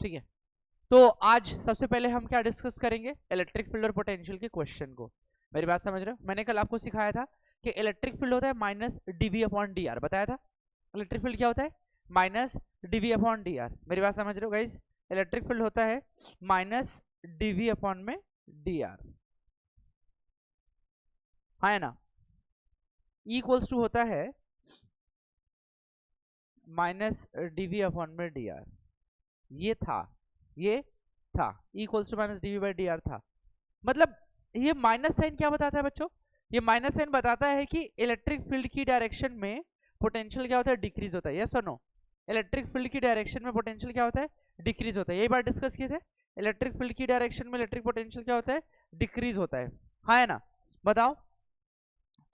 ठीक है, तो आज सबसे पहले हम क्या डिस्कस करेंगे, इलेक्ट्रिक फील्ड और पोटेंशियल के क्वेश्चन को। मेरी बात समझ रहे हो? मैंने कल आपको सिखाया था कि इलेक्ट्रिक फील्ड होता है minus dv upon d r, बताया था इलेक्ट्रिक फील्ड क्या होता है, minus dv upon d r. मेरी बात समझ रहे हो गाइस? इलेक्ट्रिक फील्ड होता है माइनस डीवी अपॉन में डी आर, हाँ है ना, इक्वल्स टू होता है माइनस डीवी अपॉन में डी आर। ये था equals to minus dv by d r था। मतलब ये माइनस साइन क्या बताता है बच्चों, ये माइनस साइन बताता है कि इलेक्ट्रिक फील्ड की डायरेक्शन में पोटेंशियल क्या होता है, डिक्रीज होता है। यस और नो? इलेक्ट्रिक फील्ड की डायरेक्शन में पोटेंशियल क्या होता है, डिक्रीज होता है। यही बात डिस्कस किए थे, इलेक्ट्रिक फील्ड की डायरेक्शन में इलेक्ट्रिक पोटेंशियल क्या होता है, डिक्रीज होता है, हाँ है ना? बताओ।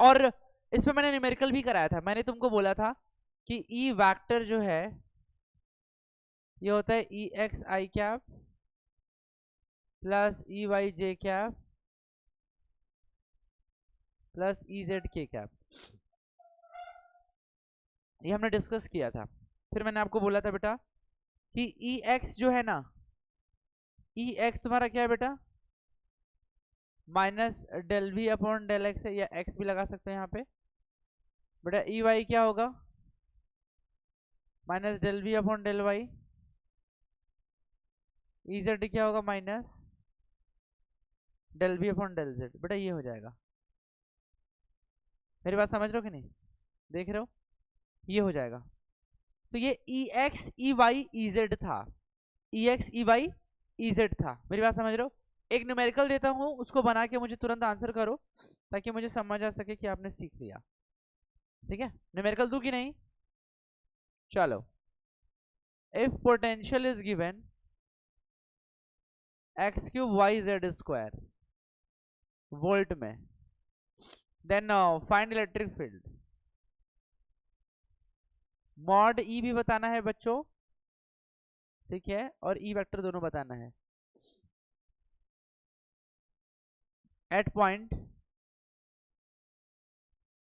और इसमें मैंने न्यूमेरिकल भी कराया था, मैंने तुमको बोला था कि ई वैक्टर जो है ये होता है ई एक्स आई कैप प्लस ई वाई जे कैप प्लस ई जेड के कैप, ये हमने डिस्कस किया था। फिर मैंने आपको बोला था बेटा कि ई एक्स जो है ना, ई एक्स तुम्हारा क्या है बेटा, minus del v upon del x है, या एक्स भी लगा सकते हैं यहाँ पे बेटा। ई वाई क्या होगा, minus del v upon del y. E Z क्या होगा, minus del v upon del z. बेटा ये हो जाएगा, मेरी बात समझ रहे हो कि नहीं, देख रहे हो, ये हो जाएगा। तो ये ई एक्स ई वाई ई जेड था, ई एक्स ई वाई ई जेड था। मेरी बात समझ रहे हो? एक न्यूमेरिकल देता हूं, उसको बना के मुझे तुरंत आंसर करो ताकि मुझे समझ आ सके कि आपने सीख लिया। ठीक है, न्यूमेरिकल दूं कि नहीं? चलो, if potential is given X cube Y Z square volt में, then find electric field. Mod E भी बताना है बच्चों, ठीक है, और ई वेक्टर दोनों बताना है एट पॉइंट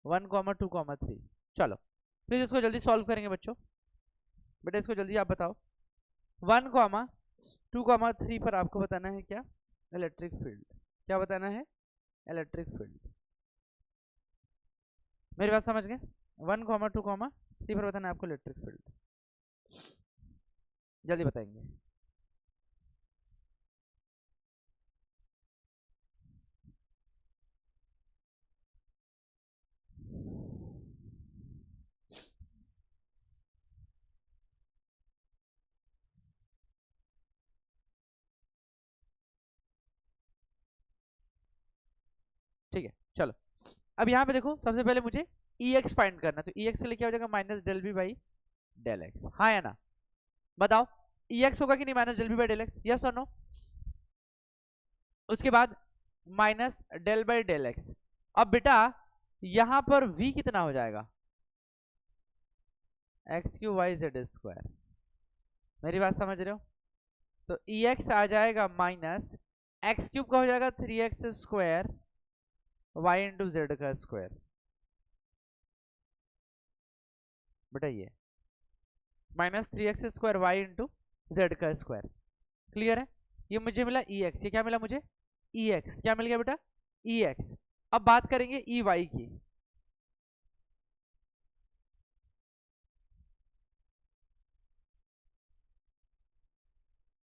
1, 2, 3। चलो प्लीज इसको जल्दी सॉल्व करेंगे बच्चों। बेटा इसको जल्दी आप बताओ। 1, 2, 3 पर आपको बताना है क्या, इलेक्ट्रिक फील्ड। क्या बताना है, इलेक्ट्रिक फील्ड। मेरी बात समझ गए? 1, 2, 3 पर बताना है आपको इलेक्ट्रिक फील्ड, जल्दी बताएंगे। ठीक है, चलो अब यहाँ पे देखो, सबसे पहले मुझे ई एक्स फाइंड करना, तो ई एक्स के लिए क्या हो जाएगा, minus del B by del x, हाँ या ना? बताओ ई एक्स होगा कि नहीं minus del B by del x, yes और नो? उसके बाद minus del by del x. अब बेटा यहां पर v कितना हो जाएगा, x q y Z square. मेरी बात समझ रहे हो? तो ई एक्स आ जाएगा माइनस एक्स क्यूब का हो जाएगा 3x square y into Z का स्क्वायर। बेटा ये minus 3x square y into Z का स्क्वायर, क्लियर है? ये मुझे मिला ई एक्स, ये क्या मिला मुझे, ई एक्स। क्या मिल गया बेटा, ई एक्स। अब बात करेंगे ई वाई की।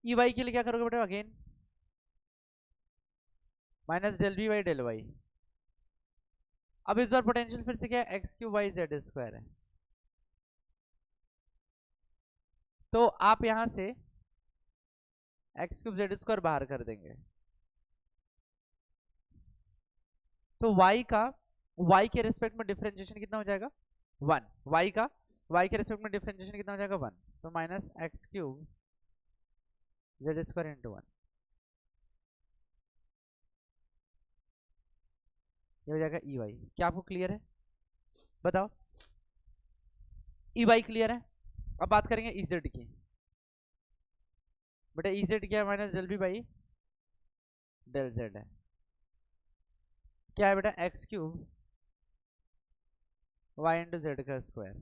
ई वाई के लिए क्या करोगे बेटा, again minus del b y del y. अब इस बार पोटेंशियल फिर से क्या है, x q y Z square है। तो आप यहां से एक्स क्यूब जेड स्क्वायर बाहर कर देंगे, तो y के रेस्पेक्ट में डिफरेंशिएशन कितना हो जाएगा, 1। y के रेस्पेक्ट में डिफरेंशिएशन कितना हो जाएगा, 1। तो minus X cube Z square into 1, ये हो जाएगा ई वाई। क्या आपको क्लियर है, बताओ? ई वाई क्लियर है। अब बात करेंगे ई जेड की। बेटा ई जेड क्या है, minus del B by del Z है। क्या है बेटा, X cube Y into Z का square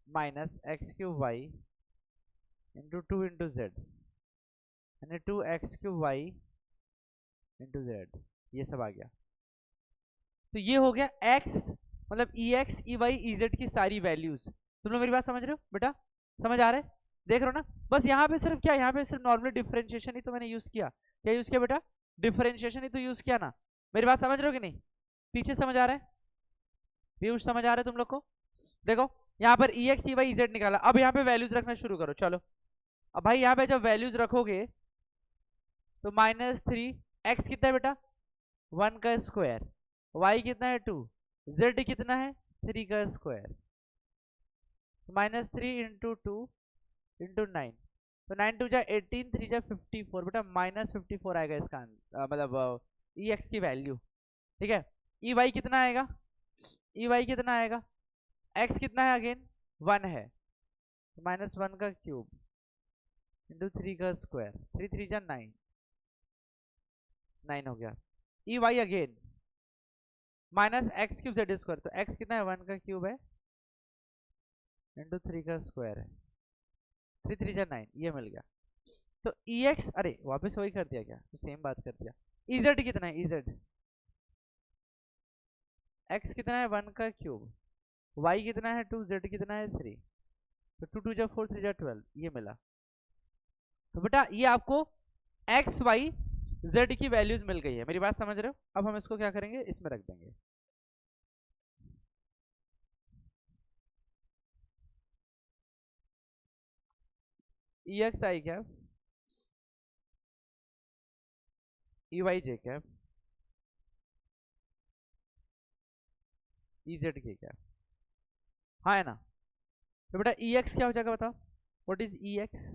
minus X cube Y into 2 into Z यानी 2x³ इंटू जेड, ये सब आ गया। तो ये हो गया x मतलब ex ey ez की सारी वैल्यूज। तुम लोग मेरी बात समझ रहे हो बेटा? समझ आ रहा है? देख रहे हो ना? बस यहाँ पे सिर्फ क्या, यहाँ पे सिर्फ नॉर्मल डिफरेंशिएशन ही तो मैंने यूज किया। क्या यूज किया बेटा? डिफरेंशिएशन ही तो यूज किया ना। मेरी बात समझ रहे हो कि नहीं? पीछे समझ आ रहा है? पीयूष समझ आ रहा है तुम लोग को? देखो यहाँ पर ex ey ez निकाला, अब यहाँ पे वैल्यूज रखना शुरू करो। चलो अब भाई यहाँ पे जब वैल्यूज रखोगे तो -3 x कितना है बेटा? 1 का स्क्वायर, y कितना है 2, z कितना है 3 का स्क्वायर, -3 इंटू 2 इंटू 9, तो 9 2 जा 18, 3 जा 54 बेटा, -54 आएगा इसका मतलब ex की वैल्यू। ठीक है, ey कितना आएगा? ey कितना आएगा? x कितना है अगेन? 1 है, -1 का क्यूब इंटू 3 का स्क्वायर, 3 3 जा 9, 9 हो गया। ey again -x³ z square, तो x कितना है? 1 का क्यूब है इंटू 3 का स्क्वायर है, 3 3 जा 9, ये मिल गया। तो ex, अरे वापस वही कर दिया क्या? तो सेम बात कर दिया। ez कितना है? ez x कितना है? 1 का क्यूब, y कितना है 2, z कितना है 3, तो 2 2 जा 4, 3 जा 12, ये मिला। तो बेटा ये आपको x y z की वैल्यूज मिल गई है। मेरी बात समझ रहे हो? अब हम इसको क्या करेंगे, इसमें रख देंगे। ex I cap ey j cap ez k cap, हाँ है ना? तो बेटा ex क्या हो जाएगा बताओ? What is ex?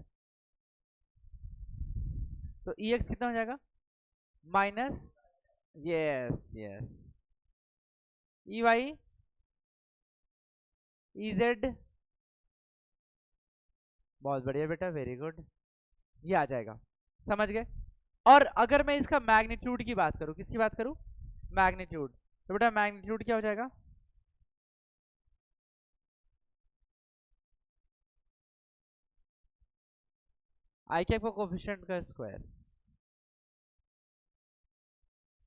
तो ex कितना हो जाएगा? Minus, yes yes, ey ez, बहुत बढ़िया बेटा, वेरी गुड, ये आ जाएगा। समझ गए? और अगर मैं इसका मैग्नीट्यूड की बात करूं, किसकी बात करूं? मैग्नीट्यूड, तो बेटा मैग्नीट्यूड क्या हो जाएगा? आई कैप का कोफिशिएंट का स्क्वायर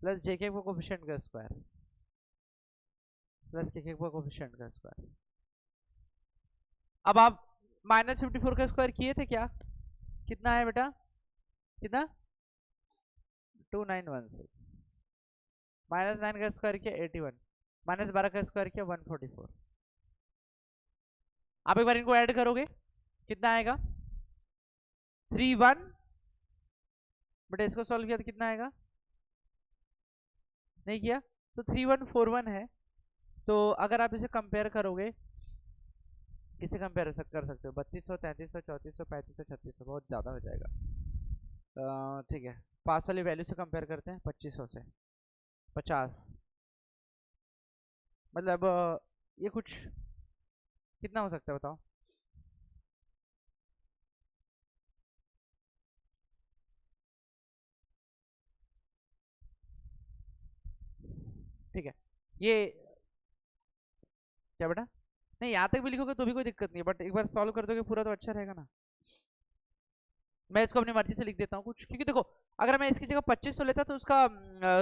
प्लस जे कैप का कोफिशिएंट का स्क्वायर प्लस के कैप का कोफिशिएंट का स्क्वायर। अब आप -54 का स्क्वायर किए थे क्या? कितना है बेटा? कितना? 2916, -9 का स्क्वायर किया 81, -12 का स्क्वायर किया 144। आप एक बार इनको ऐड करोगे कितना आएगा? 31, बट इसको सॉल्व किया तो कितना आएगा? नहीं किया तो 3141 है। तो अगर आप इसे कंपेयर करोगे, किसे कंपेयर कर सकते हो? 3200, 3300, 3400, 3500, 3600, बहुत ज़्यादा हो जाएगा। ठीक है, पास वाली वैल्यू से कंपेयर करते हैं, 2500 से 50, मतलब ये कुछ कितना हो सकता है बताओ? ठीक है, ये क्या बेटा? नहीं यहाँ तक भी लिखोगे तो भी कोई दिक्कत नहीं है, बट एक बार सॉल्व कर दोगे पूरा तो अच्छा रहेगा ना। मैं इसको अपनी मर्जी से लिख देता हूँ कुछ, क्योंकि देखो अगर मैं इसकी जगह 2500 लेता तो उसका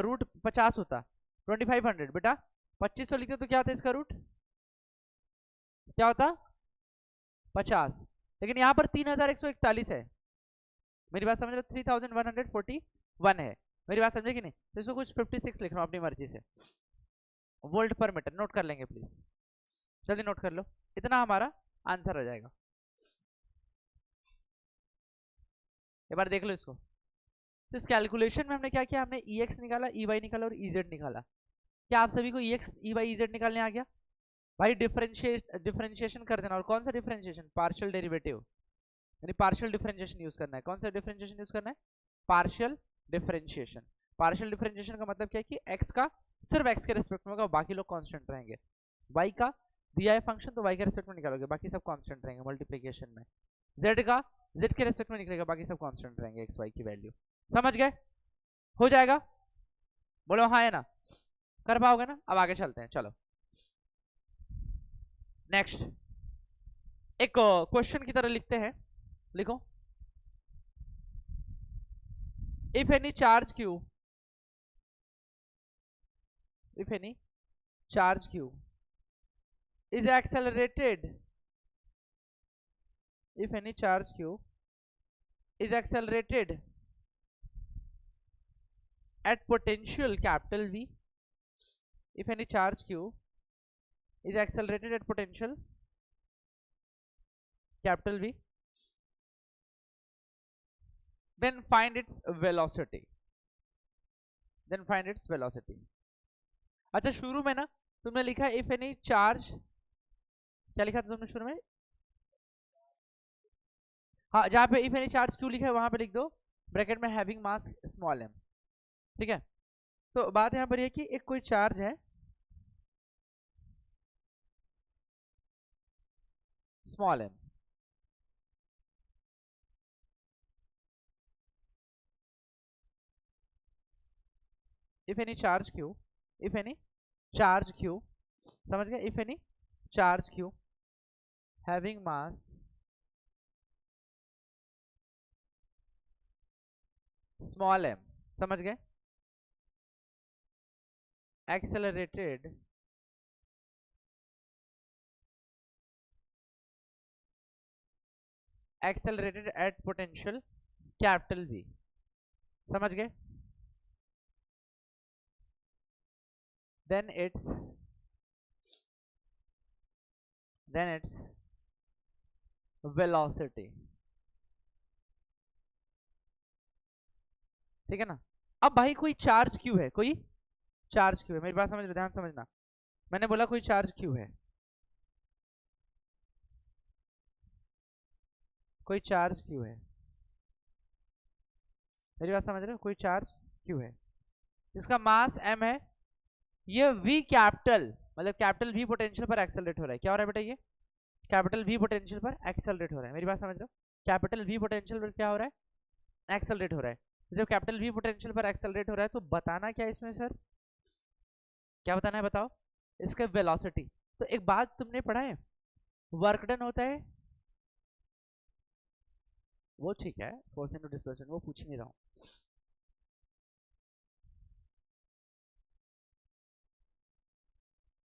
रूट 50 होता, 2500 बेटा, 2500 लिखते तो क्या होता इसका रूट? क्या होता? 50। लेकिन यहाँ पर 3141 है। मेरी बात समझ लो, 3141 है। मेरी बात समझे कि नहीं? तो इसको कुछ 56 लिख रहा हूँ अपनी मर्जी से, वोल्ट पर मीटर। नोट कर लेंगे प्लीज, जल्दी नोट कर लो, इतना हमारा आंसर आ जाएगा। एक बार देख लो इसको। तो इस कैलकुलेशन में हमने क्या किया? हमने ex निकाला, ey निकाला और ez निकाला। क्या आप सभी को ex ey ez निकालने आ गया? भाई डिफरेंशिएशन कर देना। और कौन सा डिफरेंशिएशन? पार्शियल डेरिवेटिव, यानी पार्शियल डिफरेंशिएशन यूज करना है। कौन सा डिफरेंशिएशन यूज करना है? Partial differentiation. पार्शियल डिफरेंशिएशन का मतलब क्या है कि x का सिर्फ x के रेस्पेक्ट में होगा, बाकी लोग कांस्टेंट रहेंगे। y का दिया है फंक्शन तो y के रेस्पेक्ट में निकालोगे, बाकी सब कांस्टेंट रहेंगे मल्टीप्लिकेशन में। z का z के रेस्पेक्ट में निकलेगा, बाकी सब कांस्टेंट रहेंगे x y की वैल्यू। समझ गए? हो जाएगा? बोलो हाँ है ना? कर पाओगे ना? अब आगे चलते हैं, चलो नेक्स्ट एक क्वेश्चन की तरह लिखते हैं। लिखो if any charge q is accelerated, if any charge q is accelerated at potential capital V, if any charge q is accelerated at potential capital V, then find its velocity, अच्छा शुरू में ना तुमने लिखा इफ एनी चार्ज, क्या लिखा था तुमने शुरू में? हाँ, जहां पे इफ एनी चार्ज क्यू लिखा है वहां पे लिख दो ब्रैकेट में हैविंग मास स्मॉल m, ठीक है। तो बात यहां पर ये कि एक कोई चार्ज है small m, if any charge q, if any charge q, समझ गए, if any charge q having mass small m, समझ गए, accelerated at potential capital V, समझ गए, then its velocity, ठीक है ना। अब भाई कोई चार्ज क्यू है, कोई चार्ज क्यू है, मेरी बात समझ, ध्यान समझना, मैंने बोला कोई चार्ज क्यू है, कोई चार्ज क्यू है, मेरी बात समझ रहे हो, कोई चार्ज क्यू है जिसका मास m है, ये v कैपिटल मतलब कैपिटल v पोटेंशियल पर एक्सेलरेट हो रहा है। क्या हो रहा है बेटा? ये कैपिटल v पोटेंशियल पर एक्सेलरेट हो रहा है, मेरी बात समझ रहे हो, कैपिटल v पोटेंशियल पर क्या हो रहा है? एक्सेलरेट हो रहा है। जब कैपिटल v पोटेंशियल पर एक्सेलरेट हो रहा है तो बताना क्या है इसमें सर, क्या बताना है बताओ? इसका वेलोसिटी। तो एक बात तुमने पढ़ा है, वर्क डन होता है, वो ठीक है, फोर्स इनटू डिस्प्लेसमेंट वो पूछ नहीं रहा हूं,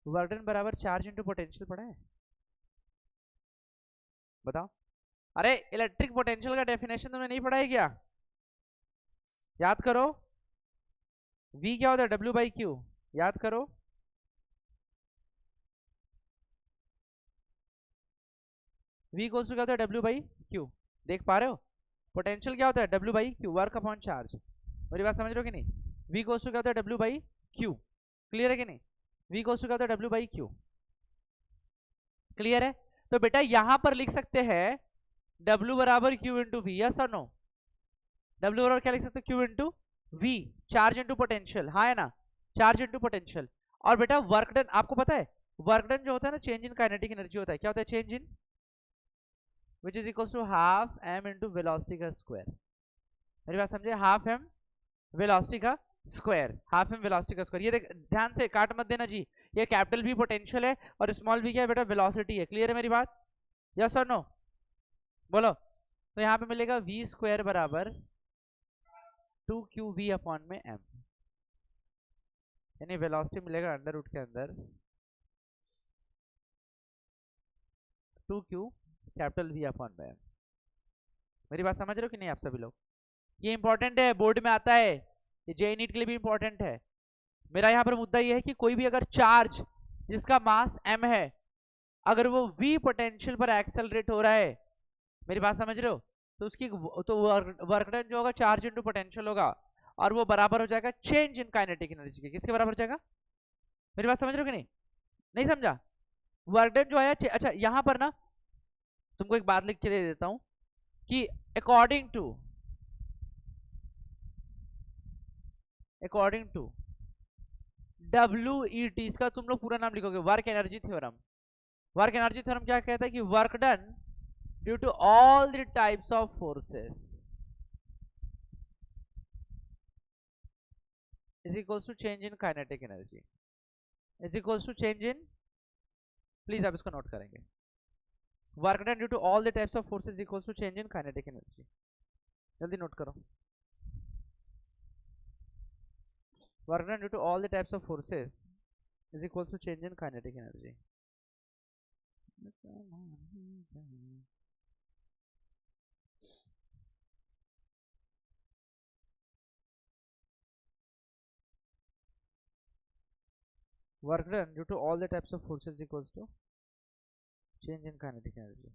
वर्क डन बराबर चार्ज इनटू पोटेंशियल पढ़ा है? बताओ। अरे इलेक्ट्रिक पोटेंशियल का डेफिनेशन तुमने नहीं पढ़ा है क्या? याद करो, V क्या होता है? W बाई क्यू, याद करो। V इक्वल्स टू क्या होता है? W बाई क्यू, देख पा रहे हो? पोटेंशियल क्या होता है? W by Q, work upon charge, मेरी बात समझ रहे हो कि नहीं? V इक्वल्स टू क्या होता है? W बाई क्यू, क्लियर है कि नहीं? V इक्वल्स टू क्या होता है? W बाई क्यू, क्लियर है? तो बेटा यहां पर लिख सकते हैं W बराबर Q इंटू वी, यस और नो? W बराबर क्या लिख सकते हैं? Q into v, charge into potential, हाँ है ना, चार्ज इंटू पोटेंशियल। और बेटा वर्क डन आपको पता है, वर्क डन जो होता है ना, चेंज इन काइनेटिक एनर्जी होता है। क्या होता है? Change in, which is equal to half m into velocity का स्क्वायर, मेरी बात समझे? हाफ m वेलोसिटी का स्क्वायर, हाफ m वेलोसिटी का स्क्वायर। ये देख ध्यान से, काट मत देना जी, ये कैपिटल V पोटेंशियल है और स्मॉल v क्या है बेटा? वेलोसिटी है। क्लियर है मेरी बात? यस और नो? बोलो। तो यहाँ पे मिलेगा v स्क्वायर बराबर 2qv अपॉन में m, यानी वेलोसिटी मिलेगा अंडर रूट के अंदर 2q कैपिटल V अपॉन में m। मेरी बात समझ रहे हो कि नहीं आप सभी लोग? ये इंपॉर्टेंट है, बोर्ड में आता है, ये जेईई नीट के लिए भी इंपॉर्टेंट है। मेरा यहाँ पर मुद्दा ये है कि कोई भी अगर चार्ज जिसका मास m है, अगर वो v पोटेंशियल पर एक्सेलरेट हो रहा है, मेरी बात समझ रहे हो, तो उसकी तो वर्क डन जो होगा चार्ज इनटू पोटेंशियल होगा, और वो बराबर हो जाएगा चेंज इन काइनेटिक एनर्जी के। किसके बराबर हो जाएगा? मेरी बात समझ रहे हो कि नहीं? नहीं समझा? वर्क डन जो है, अच्छा यहां पर ना तुमको एक बात लिख के दे देता हूं कि अकॉर्डिंग टू WET, इसका तुम लोग पूरा नाम लिखोगे, work energy theorem. Work energy theorem क्या कहता है कि work done due to all the types of forces is equals to change in kinetic energy, is equals to change in, please आप इसको नोट करेंगे, work done due to all the types of forces equals to change in kinetic energy. जल्दी note करो। Work done due to all the types of forces is equals to change in kinetic energy. Work done due to all the types of forces equals to change in kinetic energy.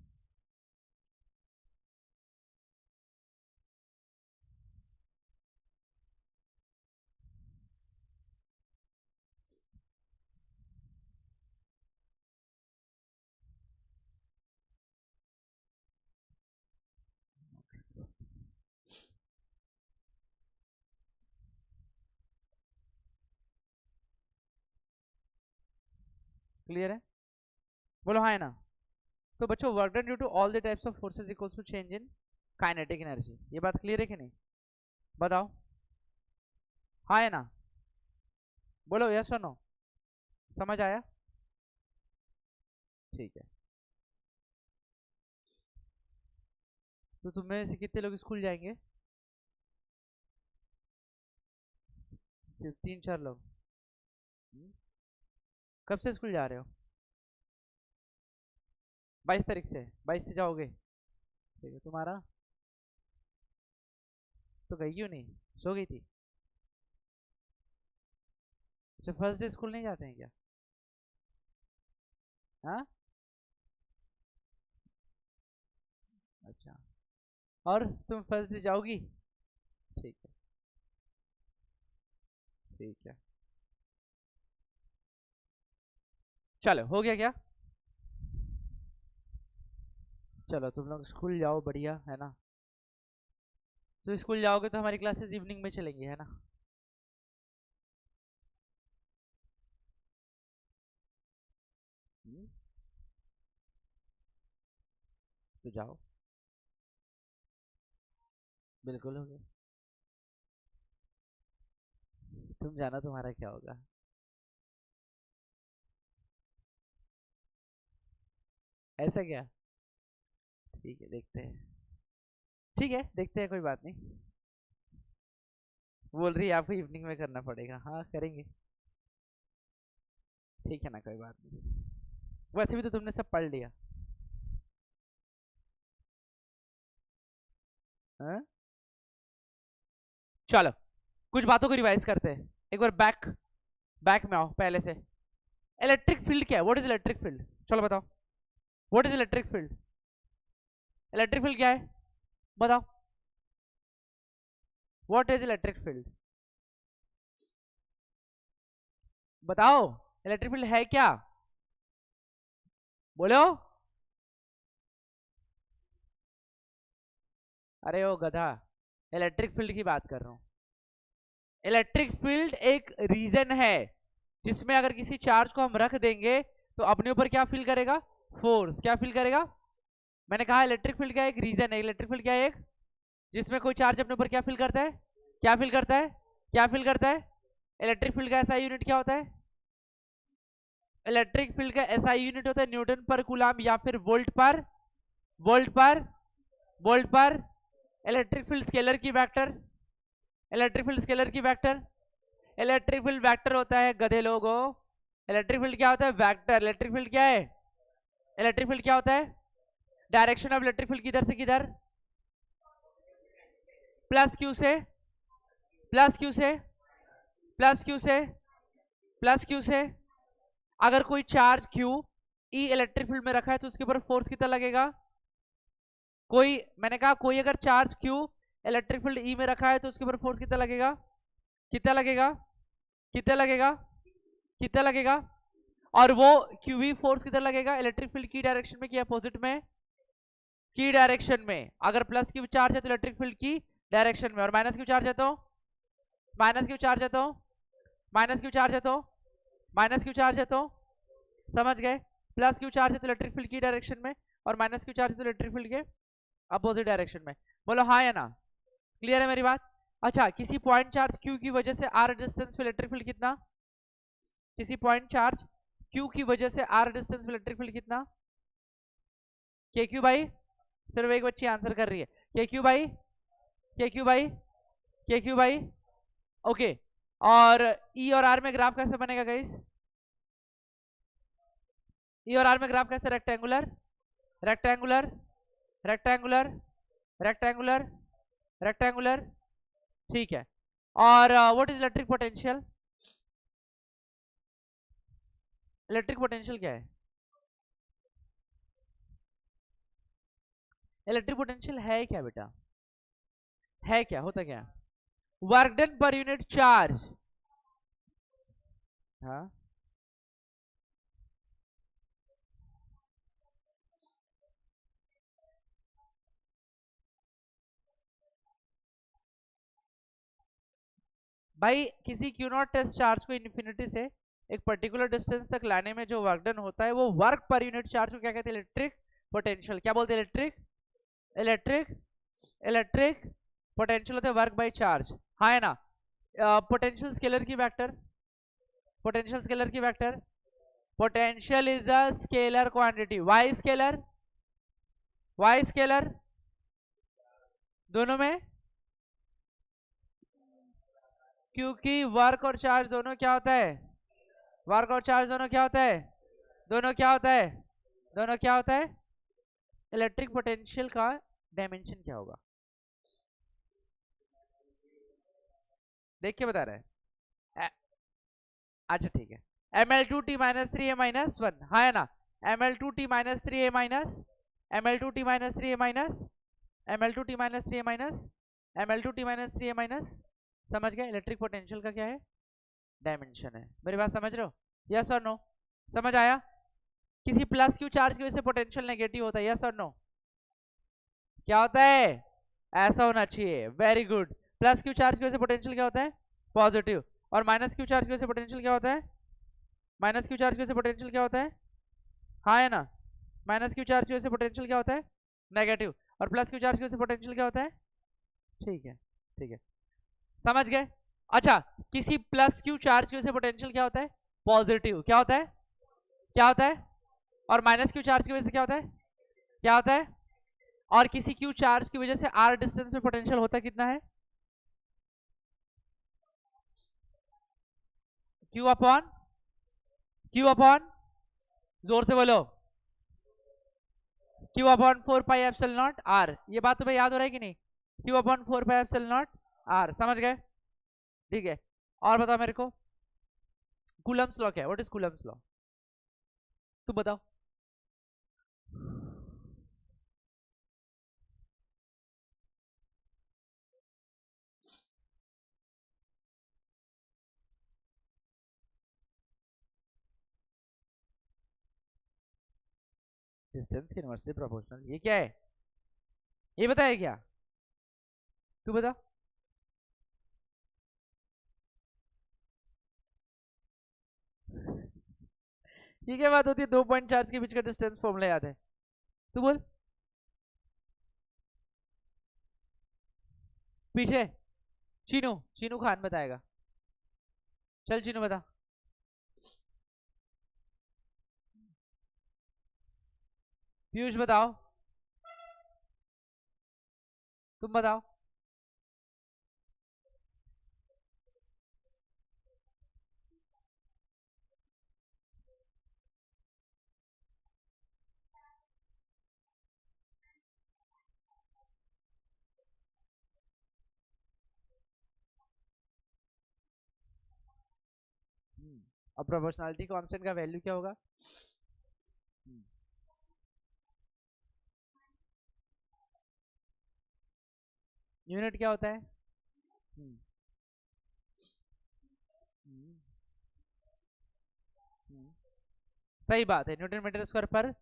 Clear है? बोलो हाँ है ना? तो बच्चों work done due to all the types of forces equals to change in kinetic energy. ये बात clear है कि नहीं? बताओ हाँ है ना? बोलो यस और नो। समझ आया? ठीक है। तो तुम में से कितने लोग स्कूल जाएंगे? सिर्फ 3-4 लोग। कब से स्कूल जा रहे हो? 22 तारीख से। 22 से जाओगे? ठीक है। तुम्हारा तो गई क्यों नहीं? सो गई थी? अच्छा फर्स्ट डे स्कूल नहीं जाते हैं क्या? हाँ अच्छा। और तुम फर्स्ट डे जाओगी? ठीक है ठीक है। चलो हो गया क्या? चलो तुम लोग स्कूल जाओ, बढ़िया है ना? तो स्कूल जाओगे तो हमारी क्लासेस इवनिंग में चलेंगी, है ना? तो जाओ, बिल्कुल हो गया। तुम जाना, तुम्हारा क्या होगा? ऐसा क्या? ठीक है देखते हैं। ठीक है देखते हैं, कोई बात नहीं। बोल रही है आपको इवनिंग में करना पड़ेगा। हाँ करेंगे, ठीक है ना, कोई बात नहीं। वैसे भी तो तुमने सब पढ़ लिया। हाँ? चलो कुछ बातों को रिवाइज करते हैं एक बार। बैक में आओ पहले से। इलेक्ट्रिक फील्ड क्या है? What is electric field? चलो बताओ, what is electric field? Electric field क्या है बताओ? What is electric field? बताओ इलेक्ट्रिक फील्ड है क्या? बोलो। अरे ओ गधा, इलेक्ट्रिक फील्ड की बात कर रहा हूं। इलेक्ट्रिक फील्ड एक रीजन है जिसमें अगर किसी चार्ज को हम रख देंगे तो अपने ऊपर क्या फील करेगा? फोर्स। क्या फील करेगा? मैंने कहा इलेक्ट्रिक फील्ड क्या एक रीजन है। इलेक्ट्रिक फील्ड क्या है? एक जिसमें कोई चार्ज अपने ऊपर क्या फील करता है? क्या फील करता है? क्या फील करता है? इलेक्ट्रिक फील्ड का एसआई यूनिट क्या होता है? इलेक्ट्रिक फील्ड का एसआई यूनिट होता है न्यूटन पर कूलम या फिर वोल्ट पर वोल्ट पर वोल्ट पर। इलेक्ट्रिक फील्ड स्केलर की वेक्टर। इलेक्ट्रिक फील्ड स्केलर की वेक्टर। इलेक्ट्रिक फील्ड वेक्टर होता है गधे लोगों। इलेक्ट्रिक फील्ड क्या होता है? वेक्टर। इलेक्ट्रिक फील्ड क्या है? इलेक्ट्रिक फील्ड क्या होता है? डायरेक्शन ऑफ इलेक्ट्रिक फील्ड किधर से किधर? प्लस क्यू से प्लस क्यू से प्लस क्यू से प्लस क्यू से। अगर कोई charge Q E electric field में रखा है तो उसके ऊपर फोर्स कितना लगेगा? कोई, मैंने कहा कोई अगर charge Q electric field E में रखा है तो उसके ऊपर फोर्स कितना लगेगा? कितना लगेगा? कितना लगेगा? कितना लगेगा? और वो क्यूवी फोर्स किधर लगेगा? इलेक्ट्रिक फील्ड की डायरेक्शन में कि अपोजिट में? की डायरेक्शन में। अगर प्लस की चार्ज है तो इलेक्ट्रिक फील्ड की डायरेक्शन में, और माइनस की चार्ज है तो माइनस की चार्ज है तो माइनस की चार्ज है तो माइनस की चार्ज है तो समझ गए? प्लस की चार्ज है तो इलेक्ट्रिक फील्ड की डायरेक्शन में, और माइनस की चार्ज है तो इलेक्ट्रिक फील्ड के अपोजिट डायरेक्शन में। बोलो हाँ या ना? क्लियर है मेरी बात? अच्छा, किसी पॉइंट चार्ज क्यू की वजह से आर डिस्टेंस पे इलेक्ट्रिक फील्ड कितना? किसी पॉइंट चार्ज क्यू की वजह से आर डिस्टेंस पे इलेक्ट्रिक फील्ड कितना? के क्यू भाई? सिर्फ एक बच्ची आंसर कर रही है। के क्यू भाई? के क्यू भाई? के क्यू भाई? ओके, और ई और आर में ग्राफ कैसे बनेगा गाइस? ई और आर में ग्राफ कैसे? Rectangular rectangular rectangular rectangular rectangular, ठीक है। और what is electric potential? Electric potential क्या है? इलेक्ट्रिक पोटेंशियल है क्या बेटा? है क्या? होता क्या? Work done per unit charge. हाँ, भाई किसी क्यू नॉट टेस्ट चार्ज को इन्फिनिटी से एक पर्टिकुलर डिस्टेंस तक लाने में जो वर्क डन होता है वो वर्क पर यूनिट चार्ज को क्या कहते हैं? Electric potential. क्या बोलते हैं? इलेक्ट्रिक इलेक्ट्रिक इलेक्ट्रिक पोटेंशियल होता है वर्क बाय चार्ज, हाँ है ना। पोटेंशियल स्केलर की वेक्टर, पोटेंशियल स्केलर की vector, potential is a scalar quantity. Why scalar, why scalar दोनों में, क्योंकि वर्क और चार्ज दोनों क्या होता है? वर्क और चार्ज दोनों क्या होता है? दोनों क्या होता है? दोनों क्या होता है? इलेक्ट्रिक पोटेंशियल का डायमेंशन क्या होगा? देख के बता रहा है। अच्छा ठीक है, ml2t माइनस 3a माइनस 1, हाँ है ना। ml2t minus 3a minus, ml2t minus 3a minus, ml2t minus 3a minus, ml2t minus 3a minus. समझ गए? इलेक्ट्रिक पोटेंशियल का क्या है? डायमेंशन है। मेरी बात समझ रहे हो? यस और नो? समझ आया? किसी प्लस क्यू चार्ज की वजह से पोटेंशियल नेगेटिव होता है, यस और नो? क्या होता है? ऐसा होना चाहिए, very good. Plus Q charge की वजह से पोटेंशियल क्या होता है? पॉजिटिव। और माइनस क्यू चार्ज की वजह से पोटेंशियल क्या होता है? माइनस क्यू चार्ज की वजह से पोटेंशियल क्या होता है? हाँ है ना। माइनस क्यू चार्ज की वजह से पोटेंशियल क्या होता है? नेगेटिव। और प्लस क्यू चार्ज की वजह से पोटेंशियल क्या होता है? ठीक है, ठीक है, समझ गए? अच्छा, किसी प्लस क्यू चार्ज की वजह से पोटेंशियल क्या होता है? पॉजिटिव। क्या होता है? क्या होता है? और माइनस क्यू चार्ज की वजह से क्या होता है? क्या होता है? और किसी क्यू चार्ज की वजह से आर डिस्टेंस में पोटेंशियल होता कितना है? क्यू अपॉन, क्यू अपॉन, जोर से बोलो, q upon 4 pi epsilon not r. ये बात तुम्हें याद हो रहा है कि नहीं? Q upon 4 pi epsilon not r, समझ गए? ठीक है, और बताओ मेरे को, कूलम्स लॉ क्या है? What is Coulomb's law? तुम बताओ। डिस्टेंस के इनवर्सली प्रोपोर्शनल, ये क्या है? ये बताया क्या? तू बता। ये क्या बात होती है? 2 पॉइंट चार्ज के बीच का डिस्टेंस फॉर्मूला याद है? तू बोल। पीछे चीनू, चीनू खान बताएगा। चल चीनू बता। पीयूष बताओ। तुम बताओ। और प्रोपोर्शनलिटी कांस्टेंट का वैल्यू क्या होगा? यूनिट क्या होता है? हम्म, हम्म, हम्म। सही बात है, न्यूटन मीटर स्क्वायर पर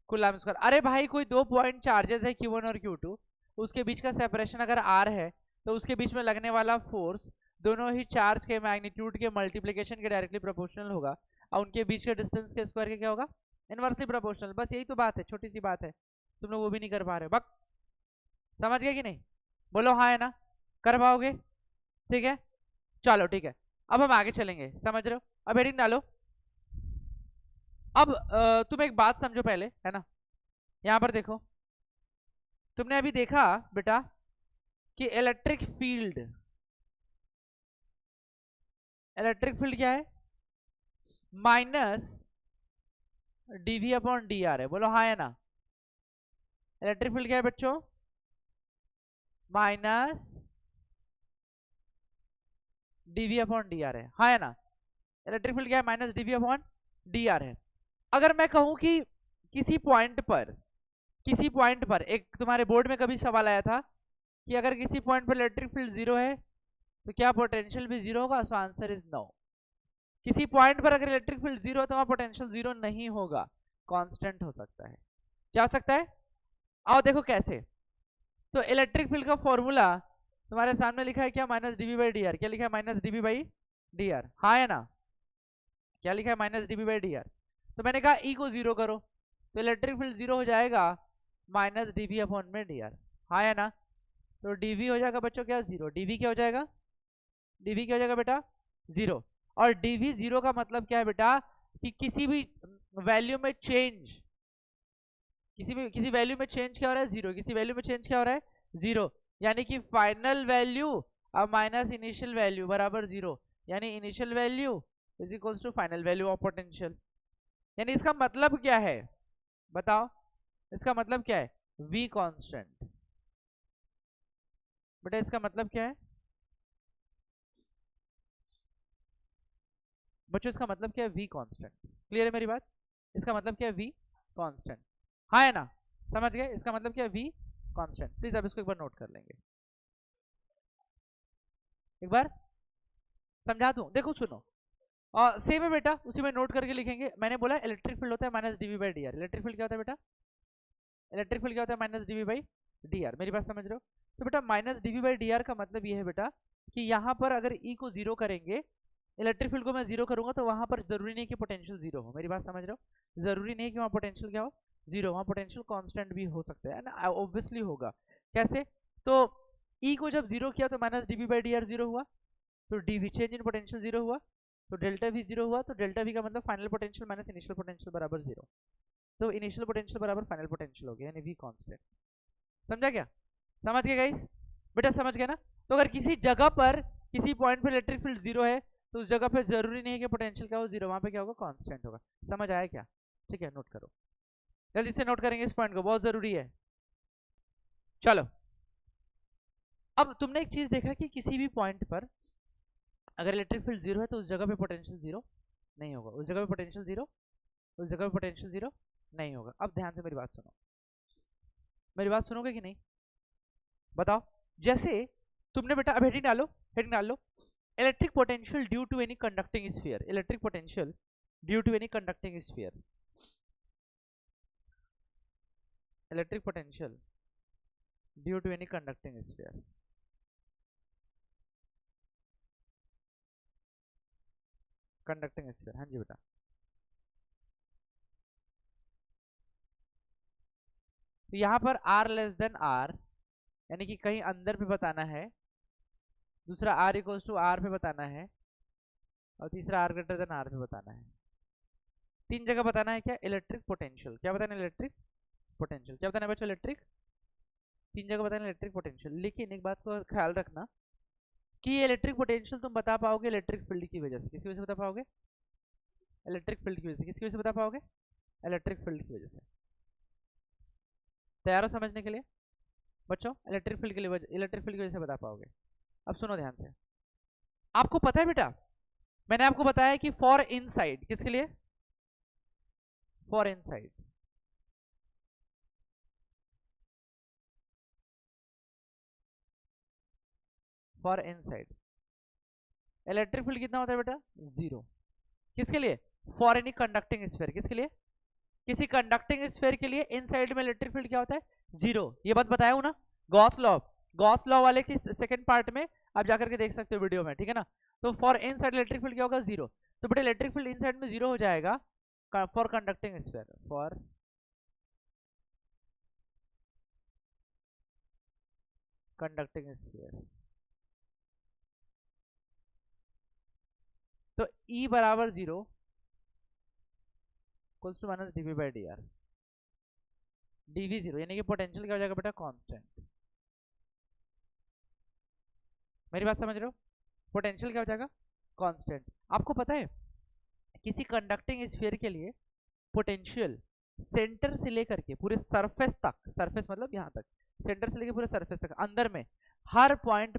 कूलम स्क्वायर। अरे भाई, कोई 2 पॉइंट चार्जेस है Q1 और Q2, उसके बीच का सेपरेशन अगर R है तो उसके बीच में लगने वाला फोर्स दोनों ही चार्ज के मैग्नीट्यूड के मल्टीप्लिकेशन के डायरेक्टली प्रोपोर्शनल होगा, और उनके बीच के डिस्टेंस के स्क्वायर के क्या होगा? Inversely proportional. बस यही तो बात है, छोटी सी बात है, तुम लोग वो भी नहीं कर पा रहे बक। समझ गए कि नहीं? बोलो हाँ है ना? कर पाओगे? ठीक है, चलो ठीक है। अब हम आगे चलेंगे, समझ रहे हो? अब हेडिंग डालो। अब तुम एक बात समझो पहले, है ना। यहां पर देखो, तुमने अभी देखा बेटा कि इलेक्ट्रिक फील्ड इलेक्ट्रिक फील्ड क्या है, minus dv upon d r है, बोलो हाँ है ना। इलेक्ट्रिक फील्ड क्या है बच्चों, minus dv upon d r है, हाँ है ना। इलेक्ट्रिक फील्ड क्या है, minus dv upon d r है। अगर मैं कहूं कि किसी पॉइंट पर एक तुम्हारे बोर्ड में कभी सवाल आया था कि अगर किसी पॉइंट पर इलेक्ट्रिक फील्ड जीरो है तो क्या पोटेंशियल भी जीरो होगा, सो आंसर इज नो। किसी पॉइंट पर अगर इलेक्ट्रिक फील्ड जीरो है तो वहां पोटेंशियल जीरो नहीं होगा, कांस्टेंट हो सकता है। क्या हो सकता है, आओ देखो कैसे। तो इलेक्ट्रिक फील्ड का फॉर्मूला तुम्हारे सामने लिखा है क्या, minus dv by d r. क्या लिखा है, minus dv by d r, हाँ है ना। क्या लिखा है, minus dv by d r. तो मैंने कहा ई को जीरो करो तो इलेक्ट्रिक फील्ड जीरो हो जाएगा, माइनस डीवी अपॉन में डी आर, हाँ है ना। तो डीवी हो जाएगा बच्चों क्या, जीरो। डीवी क्या हो जाएगा, डीवी क्या हो जाएगा बेटा, जीरो। और डीवी जीरो का मतलब क्या है बेटा, कि किसी भी वैल्यू में चेंज, किसी वैल्यू में चेंज क्या हो रहा है, जीरो। किसी वैल्यू में चेंज क्या हो रहा है, जीरो। यानी कि फाइनल वैल्यू अब माइनस इनिशियल वैल्यू बराबर जीरो, यानी initial value is equals to final value of potential. यानी इसका मतलब क्या है बताओ, इसका मतलब क्या है, v कांस्टेंट। बेटा इसका मतलब क्या है बच्चों, इसका मतलब क्या है, v कांस्टेंट। क्लियर है मेरी बात, इसका मतलब क्या है, v कांस्टेंट, हाँ है ना, समझ गए। इसका मतलब क्या है, v कांस्टेंट। प्लीज आप इसको एक बार नोट कर लेंगे, एक बार समझा दूं, देखो सुनो। सेम है बेटा, उसी में नोट करके लिखेंगे। मैंने बोला इलेक्ट्रिक फील्ड होता है minus dv by d r. Electric field क्या होता है बेटा, इलेक्ट्रिक फील्ड क्या होता है, minus dv by d r. मेरी बात समझ रहे हो। तो बेटा minus dv by d r का मतलब ये है बेटा कि यहाँ पर अगर ई को जीरो करेंगे, इलेक्ट्रिक फील्ड को मैं जीरो करूंगा तो वहां पर जरूरी नहीं कि पोटेंशियल जीरो हो। मेरी बात समझ रहे हो, जरूरी नहीं कि वहां पोटेंशियल क्या हो, जीरो। वहां पोटेंशियल कांस्टेंट भी हो सकता है ना, ऑब्वियसली होगा। कैसे, तो ई को जब जीरो किया तो minus dv by d r zero हुआ, तो dv change in potential zero हुआ, तो डेल्टा वी जीरो हुआ। तो डेल्टा वी का मतलब final potential minus initial potential बराबर जीरो। तो इनिशियल पोटेंशियल बराबर फाइनल पोटेंशियल हो गया, यानी वी कांस्टेंट। समझा क्या, समझ गए गाइस, बेटा समझ गए ना। तो अगर किसी जगह पर किसी पॉइंट पर इलेक्ट्रिक फील्ड जीरो है तो उस जगह पे जरूरी नहीं है कि पोटेंशियल क्या हो, जीरो। वहां पे क्या होगा, कांस्टेंट होगा। समझ आया क्या, ठीक है, नोट करो, जल्दी से नोट करेंगे इस पॉइंट को, बहुत जरूरी है। चलो, अब तुमने एक चीज देखा कि किसी भी पॉइंट पर अगर इलेक्ट्रिक फील्ड जीरो है तो उस जगह पे पोटेंशियल जीरो नहीं होगा, उस जगह पे पोटेंशियल जीरो, उस जगह पे पोटेंशियल जीरो नहीं होगा। अब ध्यान से मेरी बात सुनो, मेरी बात सुनोगे कि नहीं बताओ। जैसे तुमने बेटा, अब हेडिंग डालो, हेडिंग डाल लो, electric potential due to any conducting sphere. Electric potential due to any conducting sphere, electric potential due to any conducting sphere. Conducting sphere, हाँ जी बेटा। तो यहां पर r लेस देन r, यानी कि कहीं अंदर पे बताना है, दूसरा r इक्वल्स टू r पे बताना है, और तीसरा r ग्रेटर देन r पे बताना है। तीन जगह बताना है क्या, इलेक्ट्रिक पोटेंशियल। क्या बताना है, इलेक्ट्रिक पोटेंशियल। क्या बताना है बच्चों, इलेक्ट्रिक, तीन जगह बताना है इलेक्ट्रिक पोटेंशियल। लेकिन एक बात को ख्याल रखना कि ये इलेक्ट्रिक पोटेंशियल तुम बता पाओगे इलेक्ट्रिक फील्ड की वजह से। किसकी वजह से बता पाओगे, इलेक्ट्रिक फील्ड की वजह से। किसकी वजह से बता पाओगे, इलेक्ट्रिक फील्ड की वजह से। तैयार हो समझने के लिए बच्चों, इलेक्ट्रिक फील्ड के लिए, इलेक्ट्रिक फील्ड की वजह से बता पाओगे। अब सुनो ध्यान से, आपको पता है बेटा, मैंने आपको बताया कि फॉर इनसाइड, किसके लिए, for inside, for inside electric field कितना होता है बेटा, जीरो। किसके लिए, फॉर एनी कंडक्टिंग स्फीयर। किसके लिए, किसी कंडक्टिंग स्फीयर के लिए इनसाइड में इलेक्ट्रिक फील्ड क्या होता है, जीरो। ये बात बताया हूं ना, गॉस लॉ, गॉस लॉ वाले की सेकंड पार्ट में आप जाकर के देख सकते हो वीडियो में, ठीक है ना। तो फॉर इनसाइड इलेक्ट्रिक फील्ड क्या होगा, जीरो। तो बेटा इलेक्ट्रिक फील्ड इनसाइड में जीरो हो जाएगा for conducting sphere, for conducting sphere. तो E बराबर zero equals to minus dv by d r, dv zero, यानी कि पोटेंशियल क्या हो जाएगा बेटा, कांस्टेंट। मेरी बात समझ रहे हो, पोटेंशियल क्या हो जाएगा, कांस्टेंट। आपको पता है किसी कंडक्टिंग स्फीयर के लिए पोटेंशियल सेंटर से लेकर के पूरे सरफेस तक, सरफेस मतलब यहाँ तक, सेंटर से लेकर पूरे सरफेस तक अंदर में हर पॉइंट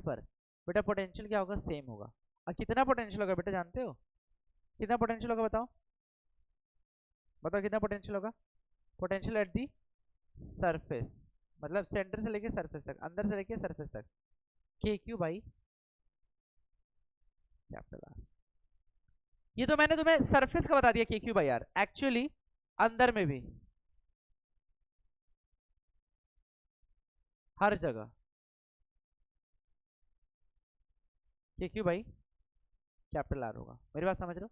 पर बेटा पोटेंशियल क्या होगा, सेम होगा। और कितना पोटेंशियल होगा बेटा जानते हो, कितना पोटेंशियल होगा बताओ, बताओ कितना पोटेंशियल होगा। पोटेंशियल एट दी सरफेस मतलब सेंटर से लेके सरफेस तक, अंदर से लेके सरफेस तक, के क्यू बाई कैपिटल आर। ये तो मैंने तुम्हें सरफेस का बता दिया के क्यू बाई आर, एक्चुअली अंदर में भी हर जगह के क्यू बाई कैपिटल आर होगा। मेरी बात समझ रहे हो?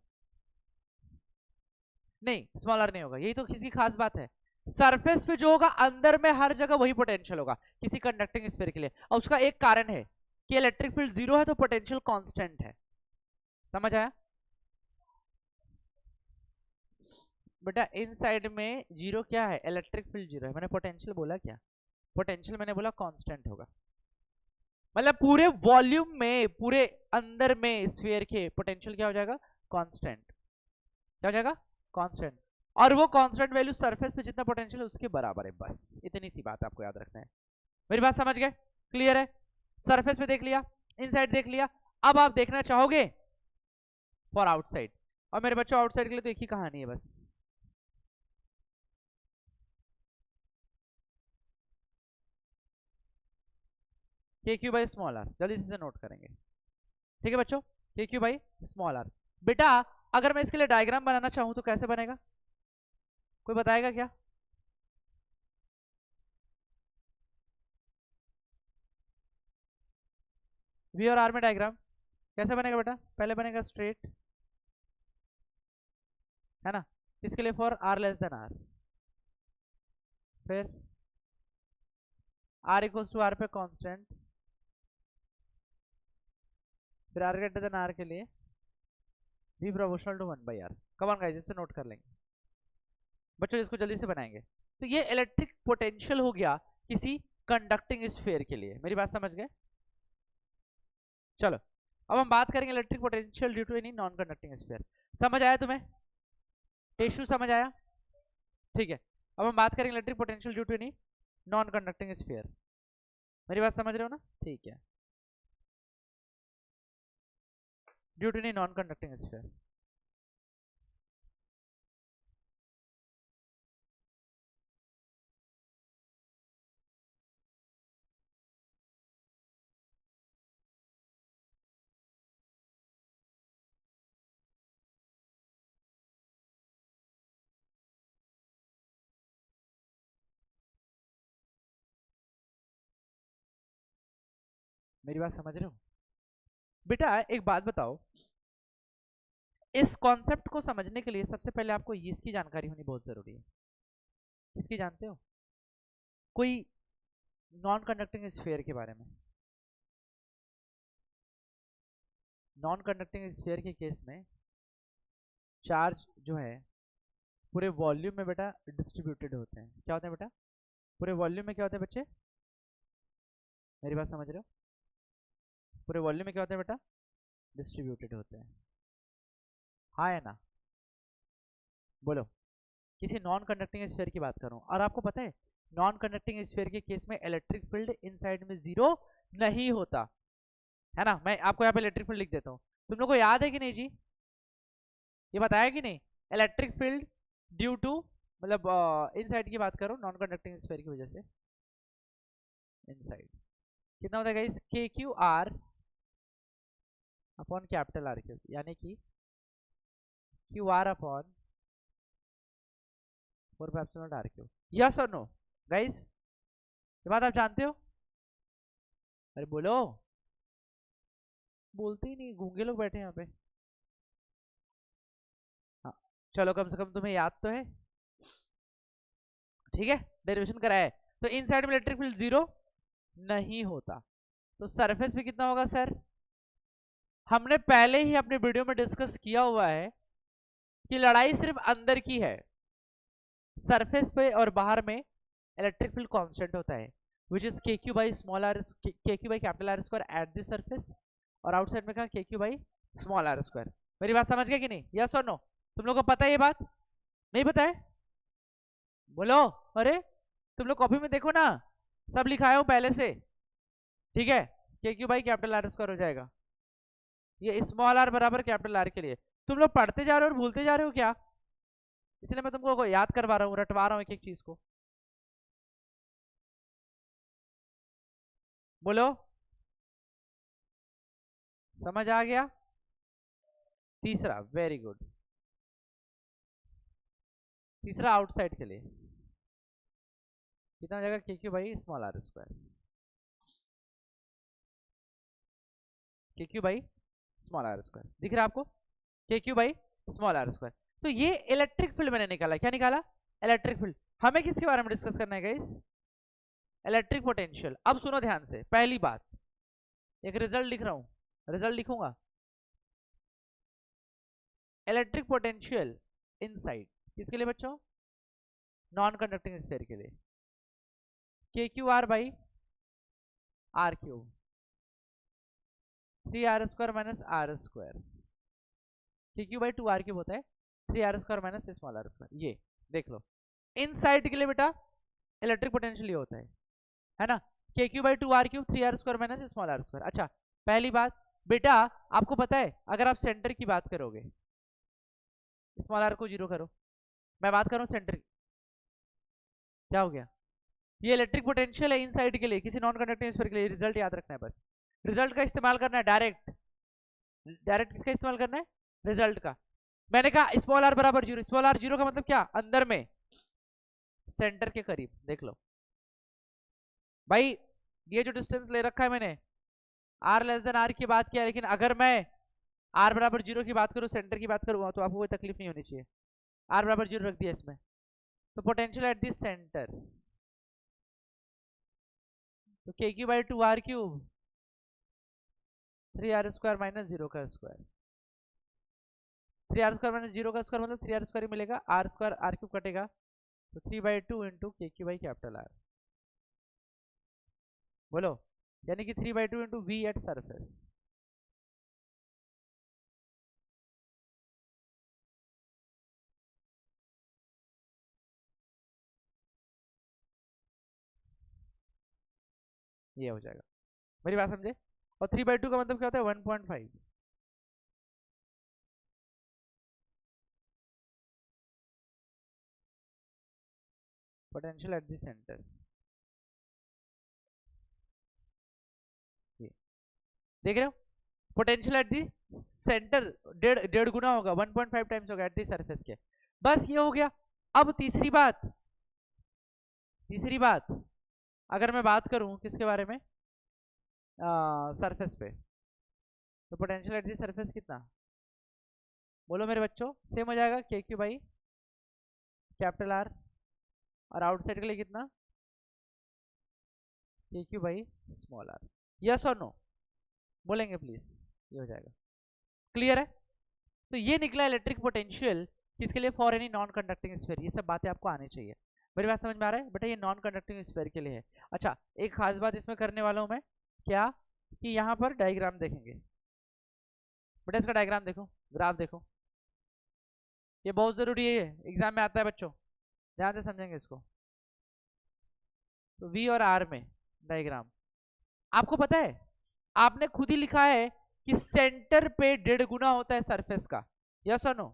नहीं स्मॉल आर नहीं होगा, यही तो किसी खास बात है। सरफेस पे जो होगा अंदर में हर जगह वही पोटेंशियल होगा किसी कंडक्टिंग स्फीयर के लिए। और उसका एक कारण है कि इलेक्ट्रिक फील्ड जीरो है तो पोटेंशियल कांस्टेंट है। समझ आया बेटा? इनसाइड में जीरो क्या है, इलेक्ट्रिक फील्ड जीरो है। मैंने पोटेंशियल बोला क्या? पोटेंशियल मैंने बोला कांस्टेंट होगा। मतलब पूरे वॉल्यूम में, पूरे अंदर में स्फीयर के पोटेंशियल क्या हो जाएगा, कांस्टेंट। क्या हो जाएगा, कांस्टेंट। और वो कांस्टेंट वैल्यू सरफेस पे जितना पोटेंशियल है उसके बराबर है। बस इतनी सी बात आपको याद रखना है। मेरी बात समझ गए? क्लियर है? सरफेस पे देख लिया, इनसाइड देख लिया, अब आप देखना चाहोगे फॉर आउटसाइड। और मेरे बच्चों आउटसाइड के लिए तो एक ही कहानी है बस, के क्यू बाई स्मॉल आर। जल्दी से नोट करेंगे, ठीक है बच्चों? के क्यू बाई स्मॉल आर। बेटा अगर मैं इसके लिए डायग्राम बनाना चाहूं तो कैसे बनेगा, कोई बताएगा क्या? वी और आर में डायग्राम कैसे बनेगा बेटा? पहले बनेगा स्ट्रेट, है ना? इसके लिए for r less than r, फिर आर इक्वल्स टू आर पे कांस्टेंट, फिर आर ग्रेटर देन आर के लिए v proportional to 1 by r. Come on guys, इससे नोट कर लेंगे बच्चों, इसको जल्दी से बनाएंगे। तो ये इलेक्ट्रिक पोटेंशियल हो गया किसी कंडक्टिंग स्फीयर के लिए। मेरी बात समझ गए? चलो अब हम बात करेंगे electric potential due to any non conducting sphere. समझ आया तुम्हें? टेशु समझ आया? ठीक है, अब हम बात करेंगे electric potential due to any non conducting sphere. मेरी बात समझ रहे हो ना? ठीक है, due to any non conducting sphere. मेरी बात समझ रहे हो बेटा? एक बात बताओ, इस कॉन्सेप्ट को समझने के लिए सबसे पहले आपको इसकी जानकारी होनी बहुत जरूरी है। इसकी जानते हो कोई नॉन कंडक्टिंग स्फीयर के बारे में? नॉन कंडक्टिंग स्फीयर के केस में चार्ज जो है पूरे वॉल्यूम में बेटा डिस्ट्रीब्यूटेड होते हैं। क्या होते हैं बेटा? पूरे वॉल्यूम में क्या होते हैं बच्चे? मेरी बात समझ रहे हो? पूरे वॉल्यूम में क्या होते हैं बेटा? डिस्ट्रीब्यूटेड होते हैं। हाँ है ना? बोलो। किसी नॉन कंडक्टिंग स्फीयर की बात करूं, और आपको पता है नॉन कंडक्टिंग स्फीयर के केस में इलेक्ट्रिक फील्ड इनसाइड में जीरो नहीं होता, है ना? मैं आपको यहाँ पे इलेक्ट्रिक फील्ड लिख देता हूँ। तुम लोग को याद है कि नहीं जी? ये बताया कि नहीं? इलेक्ट्रिक फील्ड ड्यू टू, मतलब इनसाइड की बात करो नॉन कंडक्टिंग स्फीयर की वजह से, इनसाइड कितना होता है guys? K q r upon capital r cube, यानी कि q r upon 4 r cube. Yes और नो गाइस? ये बात आप जानते हो? अरे बोलो, बोलते ही नहीं, गूंगे लोग बैठे यहाँ पे। हाँ चलो, कम से कम तुम्हें याद तो है, ठीक है? डेरिवेशन कराया है। तो इनसाइड में इलेक्ट्रिक फील्ड जीरो नहीं होता, तो सरफेस पे कितना होगा सर? हमने पहले ही अपने वीडियो में डिस्कस किया हुआ है कि लड़ाई सिर्फ अंदर की है, सरफेस पे और बाहर में इलेक्ट्रिक फील्ड कांस्टेंट होता है, which is kq by small r, kq by capital R square at the surface और आउटसाइड में कहा k Q by small are square. मेरी बात समझ गए कि नहीं? यस और नो? तुम लोग को पता है ये बात? नहीं पता है? बोलो। अरे तुम लोग कॉपी में देखो ना, सब लिखा है पहले से। ठीक है, के Q by capital are square हो जाएगा, ये स्मॉल आर बराबर कैपिटल आर के लिए। तुम लोग पढ़ते जा रहे हो और भूलते जा रहे हो क्या? इसलिए मैं तुमको याद करवा रहा हूँ, रटवा रहा हूँ एक एक चीज को। बोलो, समझ आ गया? तीसरा, वेरी गुड, तीसरा आउटसाइड के लिए कितना हो जाएगा? के Q by small are square, के Q by small are square. दिख रहा है आपको? K Q by small are square. तो ये इलेक्ट्रिक फील्ड मैंने निकाला। क्या निकाला? Electric field. हमें किसके बारे में डिस्कस करना है गाइस? Electric potential. अब सुनो ध्यान से, पहली बात, एक रिजल्ट लिख रहा हूं, रिजल्ट लिखूंगा। इलेक्ट्रिक पोटेंशियल इनसाइड किसके लिए बच्चों? नॉन कंडक्टिंग स्फीयर के लिए, k q r by r cube, 3r square minus r square, के क्यू बाई 2r क्यूब होता है 3r square minus small are square. ये देख लो, इनसाइड के लिए बेटा इलेक्ट्रिक पोटेंशियल ये होता है ना, k Q by 2r cube 3r square minus small are square. अच्छा, पहली बात बेटा, आपको पता है अगर आप सेंटर की बात करोगे, स्मॉल आर को जीरो करो, मैं बात कर रहा हूं सेंटर की, क्या हो गया? ये इलेक्ट्रिक पोटेंशियल है इनसाइड के लिए, किसी नॉन कंडक्टिंग स्फीयर के लिए। रिजल्ट याद रखना है बस, रिजल्ट का इस्तेमाल करना है डायरेक्ट। डायरेक्ट किसका इस्तेमाल करना है? रिजल्ट का। मैंने कहा स्मॉल आर बराबर जीरो, स्मॉल आर जीरो का मतलब क्या? अंदर में, सेंटर के करीब। देख लो भाई, ये जो डिस्टेंस ले रखा है मैंने, आर लेस देन आर की बात किया, लेकिन अगर मैं आर बराबर जीरो की बात करूं, सेंटर की बात करूंगा, तो आपको कोई तकलीफ नहीं होनी चाहिए। आर बराबर जीरो रख दिया इसमें, तो पोटेंशियल एट दिस सेंटर, तो K Q by 2r cube 3r square minus zero का square, 3r square minus zero का स्क्वायर मतलब 3r स्क्वायर मिलेगा, आर स्क्वायर आर क्यूब कटेगा, तो 3/2 इंटू के क्यू बाई कैपिटल आर। बोलो, यानी कि 3/2 इंटू वी एट सरफेस। ये हो जाएगा, मेरी बात समझे? और 3/2 का मतलब क्या होता है? 1.5। पोटेंशियल एट द सेंटर, देख रहे हो? पोटेंशियल एट दी सेंटर डेढ़ गुना होगा, 1.5 टाइम्स होगा एट दी सरफेस के। बस ये हो गया। अब तीसरी बात, तीसरी बात, अगर मैं बात करूं किसके बारे में, सरफेस पे, तो पोटेंशियल एट दी सरफेस कितना? बोलो मेरे बच्चों, सेम हो जाएगा, के क्यू बाई कैपिटल आर, और आउटसाइड के लिए कितना? K Q by small r. Yes और नो बोलेंगे प्लीज? ये हो जाएगा, क्लियर है? तो ये निकला इलेक्ट्रिक पोटेंशियल किसके लिए? For any non conducting sphere. ये सब बातें आपको आनी चाहिए। मेरी बात समझ में आ रहा है बेटा? ये नॉन कंडक्टिंग स्फीयर के लिए है। अच्छा, एक खास बात इसमें करने वाला हूं मैं, क्या कि यहाँ पर डायग्राम देखेंगे बेटा, इसका डायग्राम देखो, ग्राफ देखो, ये बहुत जरूरी है, एग्जाम में आता है बच्चों, ध्यान से समझेंगे इसको। तो वी और आर में डायग्राम, आपको पता है आपने खुद ही लिखा है कि सेंटर पे 1.5 गुना होता है सरफेस का। यस और नो?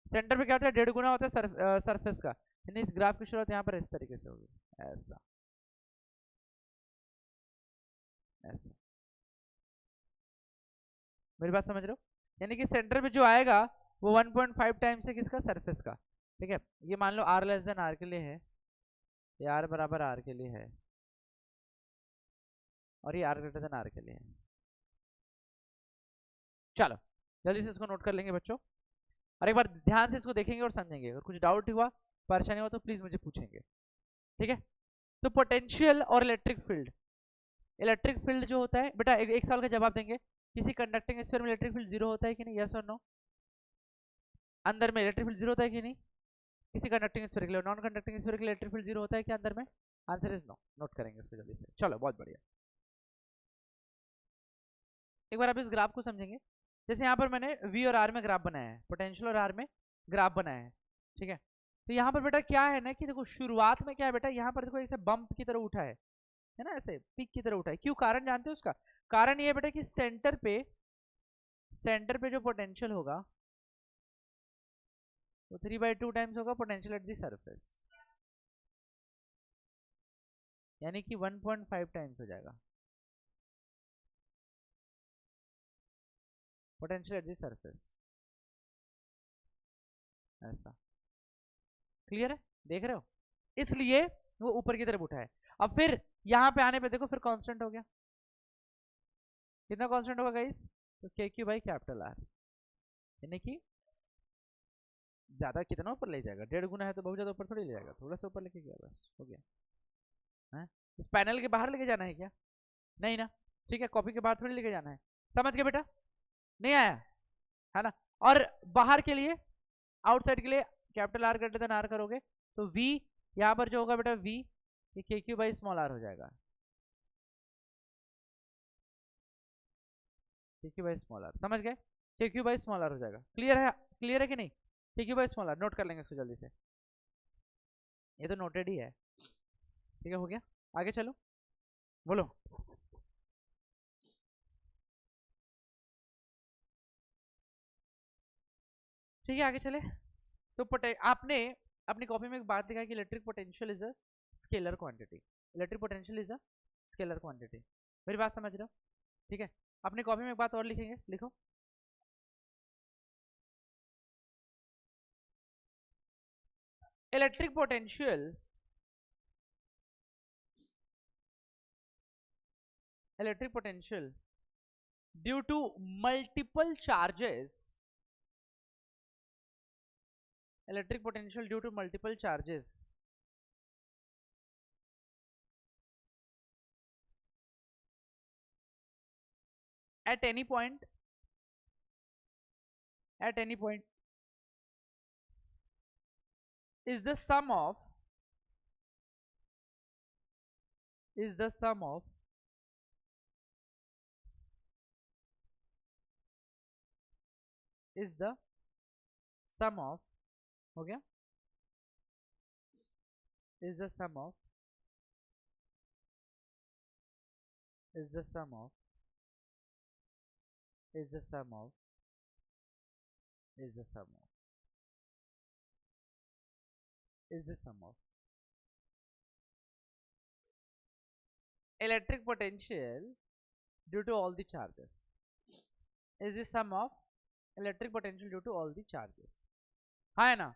सेंटर पे क्या होता है? 1.5 गुना होता है सरफेस का। यानी इस ग्राफ की शुरुआत यहाँ पर इस तरीके से होगी, ऐसा ऐसा। मेरी बात समझ रहे हो? यानी कि सेंटर पे जो आएगा वो 1.5 टाइम्स है किसका? सरफेस का। ठीक है, ये मान लो आर लेस देन आर के लिए है, ये आर बराबर आर के लिए है, और ये आर ग्रेटर देन आर के लिए है। चलो जल्दी से इसको नोट कर लेंगे बच्चों, और एक बार ध्यान से इसको देखेंगे और समझेंगे। अगर कुछ डाउट हुआ, परेशानी हुआ, तो प्लीज मुझे पूछेंगे। ठीक है, तो पोटेंशियल और इलेक्ट्रिक फील्ड, इलेक्ट्रिक फील्ड जो होता है बेटा, एक सवाल का जवाब देंगे, किसी कंडक्टिंग स्फीयर में इलेक्ट्रिक फील्ड जीरो होता है कि नहीं? यस और नो? अंदर में इलेक्ट्रिक फील्ड जीरो होता है कि नहीं? किसी कंडक्टिंग स्फीयर के लिए, नॉन कंडक्टिंग स्फीयर के लिए इलेक्ट्रिक फील्ड जीरो होता है क्या अंदर में? Answer is no. नोट करेंगे इसको जल्दी से। चलो बहुत बढ़िया। एक बार आप इस ग्राफ को समझेंगे। जैसे यहाँ पर मैंने V और R में ग्राफ बनाया है, पोटेंशियल और R में ग्राफ बनाया है, ठीक है। तो यहाँ पर बेटा क्या है ना कि देखो शुरुआत में क्या है बेटा, यहाँ पर देखो ऐसे बम्प की तरह उठा है ना, ऐसे पिक की तरह उठा है। क्यों? कारण जानते हो उसका? कारण ये है बेटा कि सेंटर पे जो पोटेंशियल होगा वो 3/2 टाइम्स होगा पोटेंशियल एट द सरफेस, यानी कि 1.5 टाइम्स हो जाएगा पोटेंशियल एट द सरफेस, ऐसा। क्लियर है? देख रहे हो? इसलिए वो ऊपर की तरफ उठा है। अब फिर यहां पे आने पे देखो फिर कांस्टेंट हो गया। कितना कांस्टेंट होगा गाइस? तो K Q by capital are, यानी कि ज्यादा कितना ऊपर ले जाएगा, 1.5 गुना है तो बहुत ज्यादा ऊपर थोड़ी ले जाएगा, थोड़ा सा ऊपर लेके गया, बस हो गया है। इस पैनल के बाहर लेके जाना है क्या? नहीं ना, ठीक है। कॉपी के बाहर थोड़ी लेके जाना है, समझ गए बेटा? नहीं आया है ना। और बाहर के लिए, आउटसाइड के लिए capital r greater than r करोगे तो वी यहां पर जो होगा बेटा वी, ये के क्यू बाई स्मॉल आर हो जाएगा, के क्यू बाई स्मॉल आर, समझ गए? के क्यू बाई स्मॉल आर हो जाएगा। क्लियर है? क्लियर है कि नहीं? K Q by small r note कर लेंगे इसको जल्दी से, ये तो नोटेड ही है, ठीक है। हो गया, आगे चलो, बोलो। ठीक है, आगे चले। तो आपने अपनी कॉपी में एक बात लिखा है कि electric potential is a scalar quantity, electric potential is a scalar quantity. मेरी बात समझ रहे हो? ठीक है। अपनी कॉपी में एक बात और लिखेंगे, लिखो। Electric potential, electric potential due to multiple charges, electric potential due to multiple charges at any point, at any point is the sum of, is the sum of is the sum of, हो गया, is the sum of, is the sum of, is the sum of, is the sum of, is the sum of electric potential due to all the charges, is the sum of electric potential due to all the charges, हाँ है ना।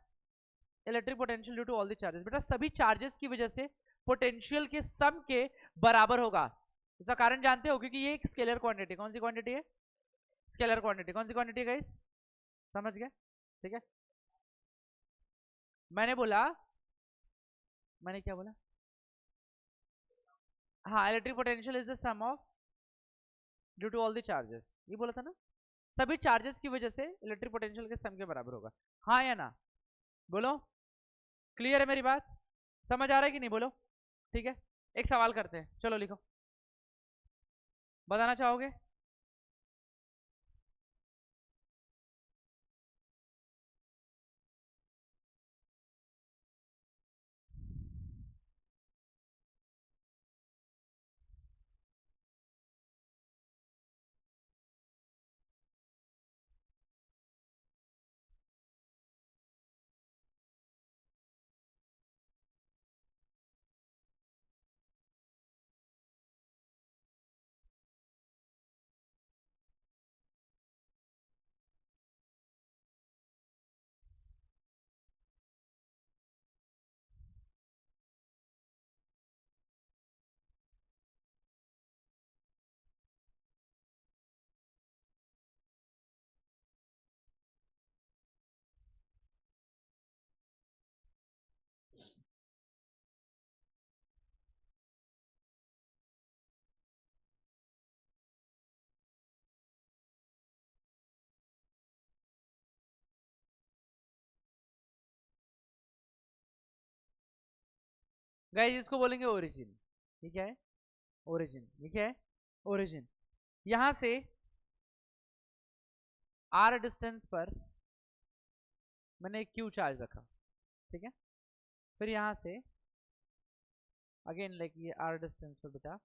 Electric potential due to all the charges, बेटा सभी charges की वजह से potential के सम के बराबर होगा। उसका कारण जानते हो? क्योंकि ये एक स्केलर क्वांटिटी, कौन सी क्वांटिटी है? Scalar quantity. कौन सी क्वांटिटी है गाइस? समझ गए? ठीक है। मैंने बोला, मैंने क्या बोला? हाँ, electric potential is the sum of due to all the charges, ये बोला था ना। सभी चार्जेस की वजह से इलेक्ट्रिक पोटेंशियल के सम के बराबर होगा, हाँ या ना? बोलो। क्लियर है मेरी बात? समझ आ रहा है कि नहीं? बोलो। ठीक है, एक सवाल करते हैं, चलो लिखो, बताना चाहोगे? गाइस इसको बोलेंगे ओरिजिन। ये क्या है? ओरिजिन। ये क्या है? ओरिजिन। यहां से r डिस्टेंस पर मैंने एक q चार्ज रखा, ठीक है। फिर यहां से अगेन लाइक ये r डिस्टेंस पर बेटा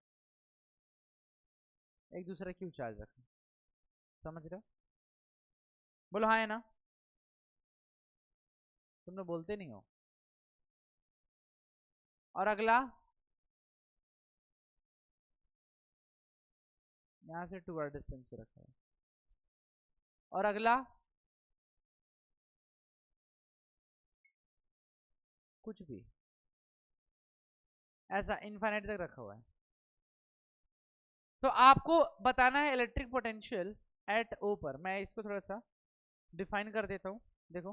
एक दूसरा q चार्ज रखा, समझ रहे हो? बोलो हाँ है ना, तुम लोग बोलते नहीं हो। और अगला यहां से 2r डिस्टेंस पे रखा है, और अगला कुछ भी ऐसा इनफाइनाइट तक रखा हुआ है। तो आपको बताना है इलेक्ट्रिक पोटेंशियल एट ओ पर। मैं इसको थोड़ा सा डिफाइन कर देता हूं। देखो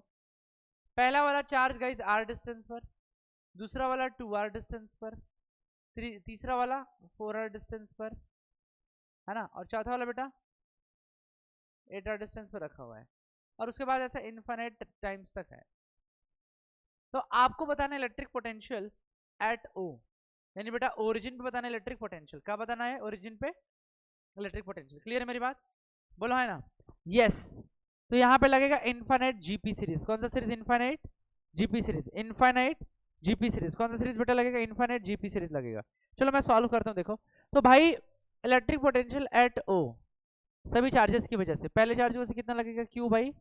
पहला वाला चार्ज गाइस r डिस्टेंस पर, दूसरा वाला 2r डिस्टेंस पर, तीसरा वाला 4r डिस्टेंस पर, है ना, और चौथा वाला बेटा 8r डिस्टेंस पर रखा हुआ है। और उसके बाद ऐसा इनफाइनाइट टाइम्स तक है। तो आपको बताना है इलेक्ट्रिक पोटेंशियल एट ओ, यानी बेटा ओरिजिन पे बताना है इलेक्ट्रिक पोटेंशियल। क्या बताना है? ओरिजिन पे इलेक्ट्रिक पोटेंशियल। क्लियर है मेरी बात? बोलो है ना? यस। तो यहां पे लगेगा इनफाइनाइट जीपी सीरीज। कौन सा series? Infinite GP series. Infinite GP series कौन सा सीरीज बेटा लगेगा? इनफाइनाइट जीपी सीरीज लगेगा। चलो मैं सॉल्व करता हूं। देखो तो भाई इलेक्ट्रिक पोटेंशियल एट ओ सभी चार्जेस की वजह से, पहले चार्ज की वजह से कितना लगेगा? Q by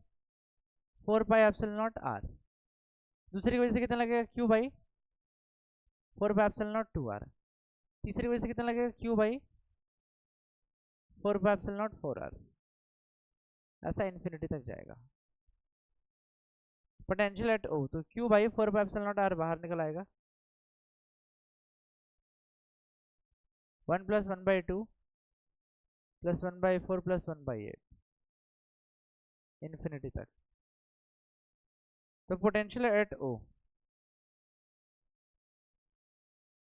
4 pi epsilon not r. दूसरी की वजह से कितना लगेगा? Q by 4 pi epsilon naught 2r। तीसरी की वजह से कितना लगेगा? Q by 4 pi epsilon naught 4r। ऐसा इन्फिनिटी तक जाएगा पोटेंशियल एट ओ। तो q by 4 pi epsilon not r बाहर निकल आएगा, 1 plus 1 by 2 plus 1 by 4 plus 1 by 8 infinity तक। तो पोटेंशियल एट ओ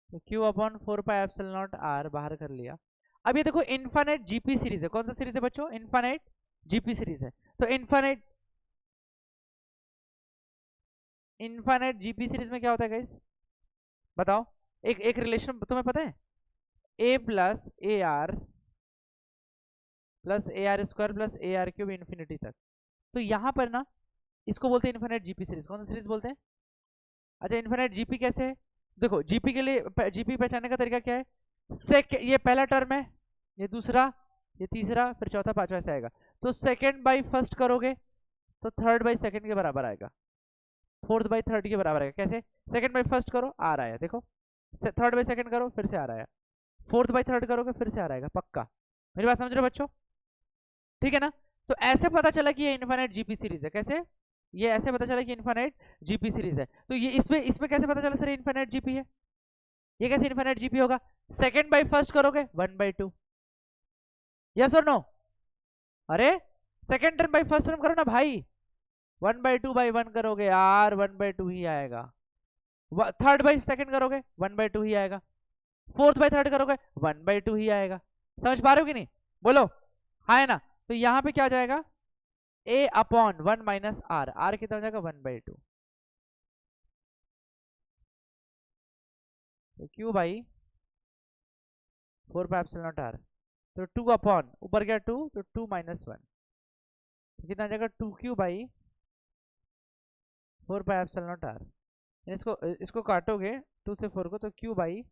तो q upon 4 pi epsilon not r बाहर कर लिया। अब ये देखो इनफाइनाइट जीपी सीरीज है। कौन सा सीरीज है बच्चों? इनफाइनाइट जीपी सीरीज है। तो इनफाइनाइट जीपी सीरीज में क्या होता है गाइस? बताओ। एक रिलेशन तुम्हें पता है? A plus A R plus A R square plus A R cube infinity तक। तो यहां पर ना इसको बोलते हैं इनफाइनाइट जीपी सीरीज। कौन सा सीरीज बोलते हैं? अच्छा इनफाइनाइट जीपी कैसे है? देखो जीपी के लिए जीपी पहचानने का तरीका क्या है? ये पहला टर्म है, ये दूसरा, ये तीसरा, फिर चौथा, पांचवा ऐसे आएगा। तो सेकंड बाई फर्स्ट करोगे तो थर्ड बाई सेकंड के बराबर आएगा, फोर्थ बाई थर्ड के बराबर आएगा। कैसे? सेकंड बाई फर्स्ट करो आ रहा है, देखो थर्ड बाई सेकंड करो फिर से आ रहा है, फोर्थ बाई थर्ड करोगे फिर से आ रहेगा। पक्का मेरी बात समझ रहे हो बच्चों? ठीक है ना? तो ऐसे पता चला कि ये इनफाइनाइट जीपी सीरीज है। कैसे? ये ऐसे पता चला कि इनफाइनाइट जीपी सीरीज है। तो ये इसमें कैसे पता चला सर इनफाइनाइट जीपी है? ये कैसे इनफाइनाइट जीपी होगा? सेकंड बाई फर्स्ट करोगे 1 बाई 2, यस और नो? अरे second term by first term करो ना भाई, 1 बाई 2 बाई 1 करोगे यार 1 बाई 2 ही आएगा। थर्ड बाई सेकंड करोगे 1 बाई 2 ही आएगा, फोर्थ बाई थर्ड करोगे 1 बाई 2 ही आएगा। समझ पा रहे हो कि नहीं? बोलो हाँ है ना? तो यहां पे क्या जाएगा? a upon 1 minus r. R कितना हो जाएगा? 1 बाई 2। तो q by 4 pi epsilon not r. तो 2 अपॉन ऊपर गया 2 तो 2 माइनस 1 तो कितना आ जाएगा? 2 q by 4 pi epsilon not r. इसको काटोगे 2 से 4 को तो q by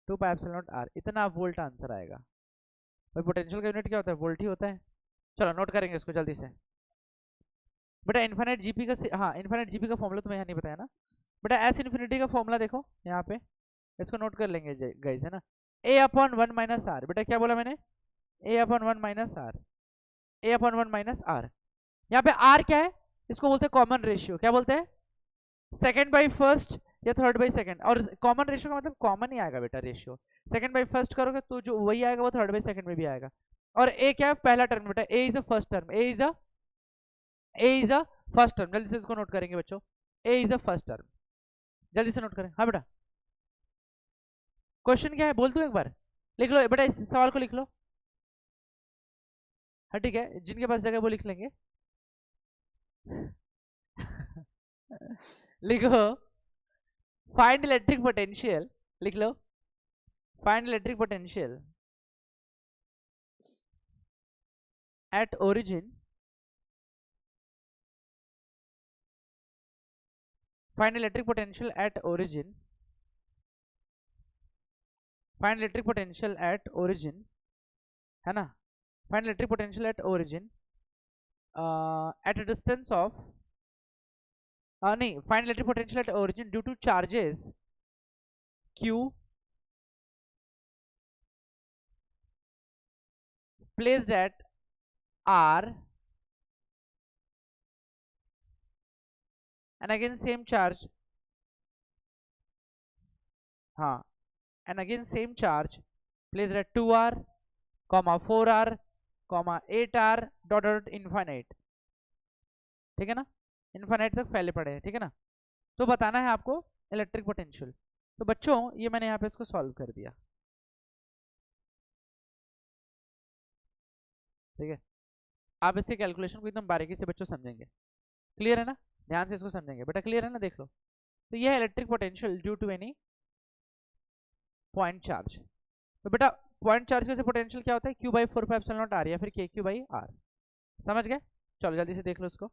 2 pi epsilon not r. इतना वोल्ट आंसर आएगा। भाई पोटेंशियल का यूनिट क्या होता है? वोल्ट ही होता है। चलो नोट करेंगे इसको जल्दी से। बेटा इनफाइनाइट जीपी का हाँ इनफाइनाइट जीपी का फॉर्मूला तुम्हें यहाँ नहीं बताया ना बेटा। एस इन्फिनिटी का फॉर्मूला देखो यहाँ पे, इसको नोट कर लेंगे गाइस, है ना? a upon 1 minus r. बेटा क्या बोला मैंने? a upon 1 minus r, a upon 1 minus r. यहाँ पे r क्या है? इसको बोलते हैं कॉमन रेशियो। क्या बोलते हैं? सेकंड बाई फर्स्ट या थर्ड बाई सेकंड। और कॉमन रेशियो का मतलब कॉमन ही आएगा बेटा रेशियो। सेकंड बाई फर्स्ट करोगे तो जो वही आएगा वो थर्ड बाई सेकंड में भी आएगा। और a क्या है? पहला टर्म बेटा, a is a first term, a is a first term. जल्दी से इसको नोट करेंगे बच्चों, a is a first term. जल्दी से नोट करें। हाँ बेटा क्वेश्चन क्या है बोल दूं एक बार? लिख लो बेटा, इस सवाल को लिख लो। हाँ ठीक है, जिनके पास जगह वो लिख लेंगे। लिखो फाइंड इलेक्ट्रिक पोटेंशियल। लिख लो find electric potential at origin, find electric potential at origin, find electric potential at origin, है ना, find electric potential at origin at a distance of नहीं, find electric potential at origin due to charges q placed at r and again same charge, हाँ, and again same charge placed at 2r, 4r, 8r dot infinite, ठीक है ना, infinite तक फैले पड़े हैं, ठीक है ना। तो बताना है आपको इलेक्ट्रिक पोटेंशियल। तो बच्चों ये मैंने यहाँ पे इसको सॉल्व कर दिया, ठीक है। आप इससे कैलकुलेशन को एकदम बारीकी से बच्चों समझेंगे, क्लियर है ना, ध्यान से इसको समझेंगे बेटा, क्लियर है ना, देख लो। तो ये है electric potential due to any point charge. तो बेटा पॉइंट चार्ज के पोटेंशियल क्या होता है, q/4πε0r या फिर kq/r, समझ गए। चलो जल्दी से देख लो इसको।